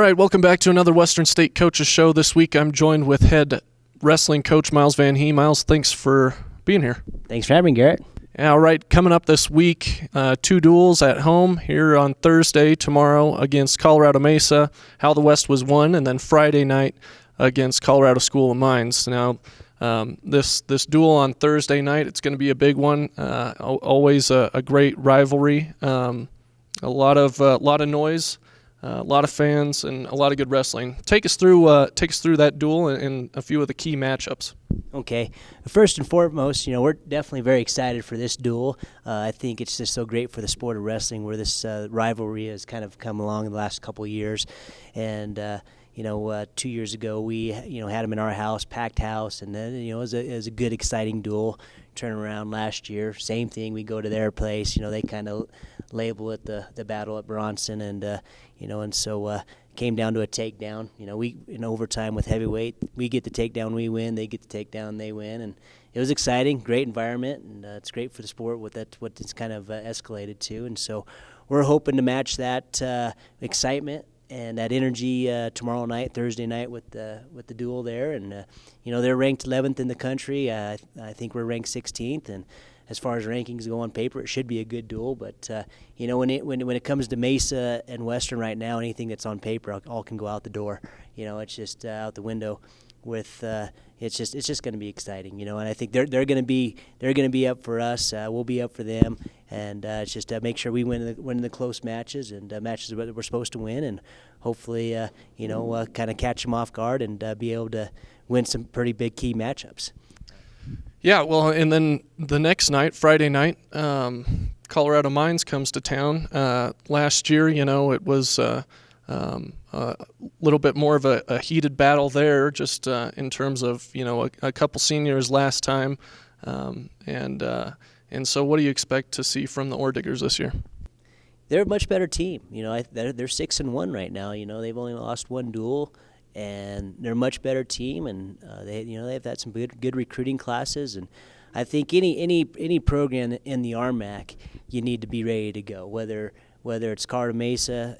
right, welcome back to another Western State Coaches Show. This week I'm joined with head wrestling coach Miles Van Hee. Miles, thanks for being here. Thanks for having me, Garrett. All right, coming up this week, 2 duels at home here on Thursday, tomorrow against Colorado Mesa, how the West was won, and then Friday night against Colorado School of Mines. Now, this duel on Thursday night, it's going to be a big one. Always a great rivalry. A lot of noise. A lot of fans and a lot of good wrestling. Take us through that duel and a few of the key matchups. Okay. First and foremost, we're definitely very excited for this duel. I think it's just so great for the sport of wrestling where this rivalry has kind of come along in the last couple of years. And 2 years ago we had them in our house, packed house, and then it was a good, exciting duel. Turn around last year, same thing. We go to their place. They kind of label it the battle at Bronson, and so came down to a takedown. We in overtime with heavyweight, we get the takedown, we win. They get the takedown, they win, and it was exciting, great environment, and it's great for the sport. What it's kind of escalated to, and so we're hoping to match that excitement and that energy tomorrow night, Thursday night, with the duel there. And they're ranked 11th in the country. I think we're ranked 16th, and as far as rankings go on paper, it should be a good duel. But when it comes to Mesa and Western right now, anything that's on paper all can go out the door. It's just out the window. With it's just going to be exciting, and I think they're going to be up for us. We'll be up for them, and it's just make sure we win the close matches and matches that we're supposed to win, and hopefully kind of catch them off guard and be able to win some pretty big key matchups. Yeah, well, and then the next night, Friday night, Colorado Mines comes to town. Last year, it was a little bit more of a heated battle there, just in terms of a couple seniors last time, and so what do you expect to see from the Ore Diggers this year? They're a much better team. They're 6-1 right now. They've only lost one duel, and they're a much better team. And they've had some good recruiting classes. And I think any program in the RMAC, you need to be ready to go. Whether it's Colorado Mesa,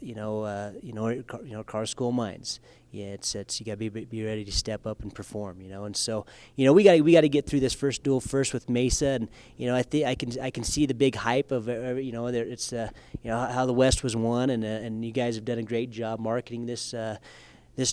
Colorado School of Mines. Yeah, it's you got to be ready to step up and perform, and so we got to get through this first duel first with Mesa, and I think I can see the big hype of it's how the West was won, and you guys have done a great job marketing this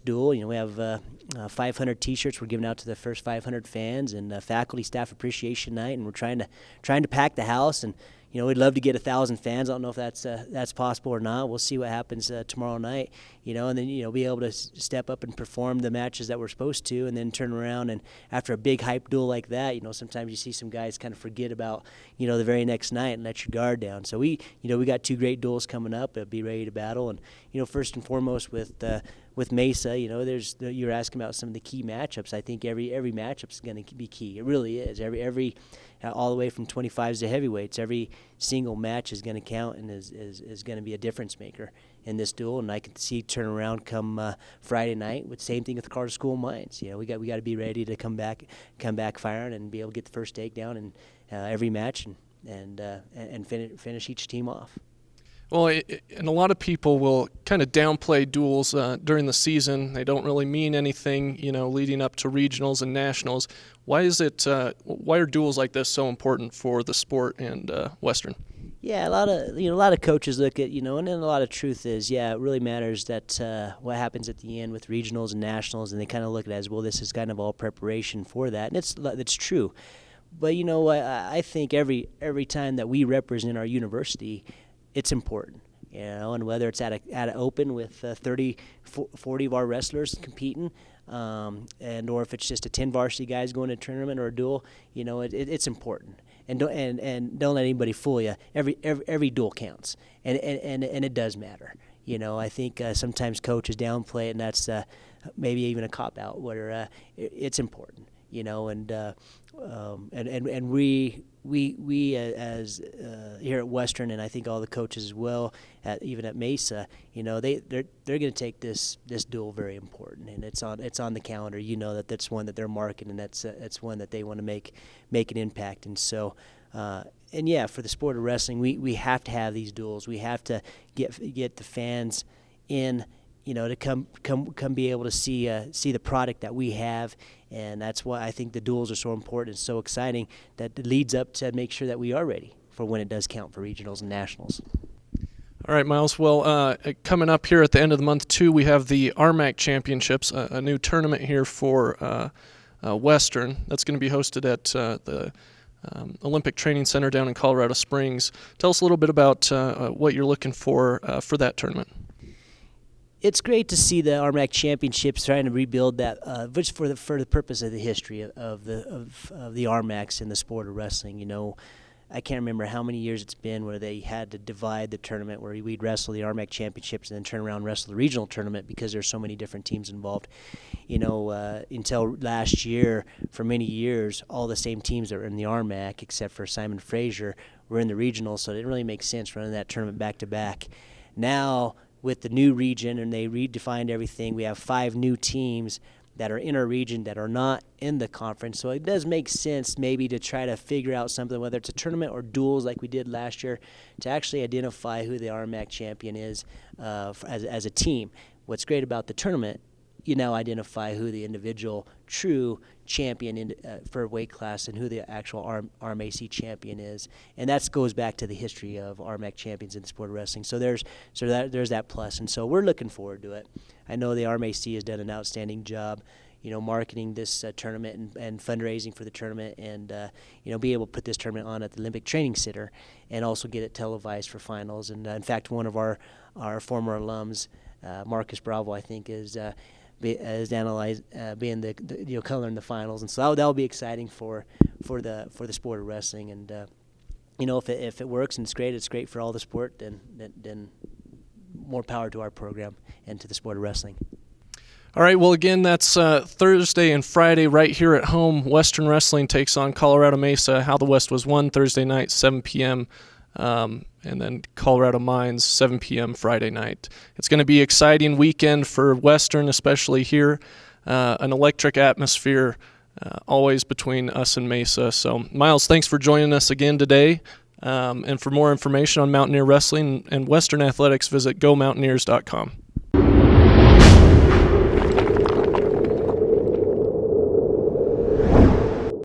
duel. We have 500 T-shirts we're giving out to the first 500 fans, and faculty staff appreciation night, and we're trying to pack the house. And we'd love to get 1,000 fans. I don't know if that's possible or not. We'll see what happens tomorrow night. And then be able to step up and perform the matches that we're supposed to, and then turn around and after a big hype duel like that, sometimes you see some guys kind of forget about the very next night and let your guard down. So we got 2 great duels coming up. Be ready to battle, and first and foremost with Mesa, you're asking about some of the key matchups. I think every matchup is going to be key. It really is. Every all the way from 25s to heavyweights, every single match is going to count and is going to be a difference maker in this duel. And I can see turn around come Friday night with same thing with the Colorado School of Mines. We got to be ready to come back firing and be able to get the first takedown in every match and finish each team off. Well, and a lot of people will kind of downplay duels during the season. They don't really mean anything, leading up to regionals and nationals. Why are duels like this so important for the sport and Western? Yeah, a lot of coaches look at, and then a lot of truth is, it really matters that what happens at the end with regionals and nationals, and they kind of look at it as, well, this is kind of all preparation for that, and it's true. But I think every time that we represent our university, it's important, and whether it's at an open with 30, 40 of our wrestlers competing, and or if it's just a 10 varsity guys going to a tournament or a duel, it's important. And don't let anybody fool you. Every duel counts, and it does matter. I think sometimes coaches downplay it, and that's maybe even a cop out where it's important. And we as here at Western, and I think all the coaches as well, even at Mesa, they're going to take this duel very important, and it's on the calendar. That's one that they're marking, and that's one that they want to make an impact. And so, for the sport of wrestling, we have to have these duels. We have to get the fans in to come be able to see the product that we have, and that's why I think the duels are so important and so exciting, that it leads up to make sure that we are ready for when it does count for regionals and nationals. All right, Miles. Well, coming up here at the end of the month, too, we have the RMAC Championships, a new tournament here for Western. That's going to be hosted at the Olympic Training Center down in Colorado Springs. Tell us a little bit about what you're looking for that tournament. It's great to see the RMAC Championships trying to rebuild that, just for the purpose of the history of the RMACs in the sport of wrestling. I can't remember how many years it's been where they had to divide the tournament, where we'd wrestle the RMAC Championships and then turn around and wrestle the regional tournament because there's so many different teams involved. Until last year, for many years, all the same teams that were in the RMAC, except for Simon Fraser, were in the regional, so it didn't really make sense running that tournament back to back. Now, with the new region, and they redefined everything, we have 5 new teams that are in our region that are not in the conference. So it does make sense maybe to try to figure out something, whether it's a tournament or duels like we did last year, to actually identify who the RMAC champion is as a team. What's great about the tournament, you now identify who the individual true champion for weight class and who the actual RMAC champion is, and that goes back to the history of RMAC champions in the sport of wrestling. So there's that plus, and so we're looking forward to it. I know the RMAC has done an outstanding job, marketing this tournament and fundraising for the tournament, and be able to put this tournament on at the Olympic Training Center, and also get it televised for finals. And in fact, one of our former alums, Marcus Bravo, I think, is analyzed being the color in the finals, and so that'll be exciting for the sport of wrestling. And if it works and it's great for all the sport, then more power to our program and to the sport of wrestling. All right, well, again, that's Thursday and Friday right here at home. Western Wrestling takes on Colorado Mesa. How the West was won Thursday night, 7 p.m., and then Colorado Mines, 7 p.m. Friday night. It's going to be an exciting weekend for Western, especially here. An electric atmosphere always between us and Mesa. So, Miles, thanks for joining us again today. And for more information on Mountaineer Wrestling and Western Athletics, visit GoMountaineers.com.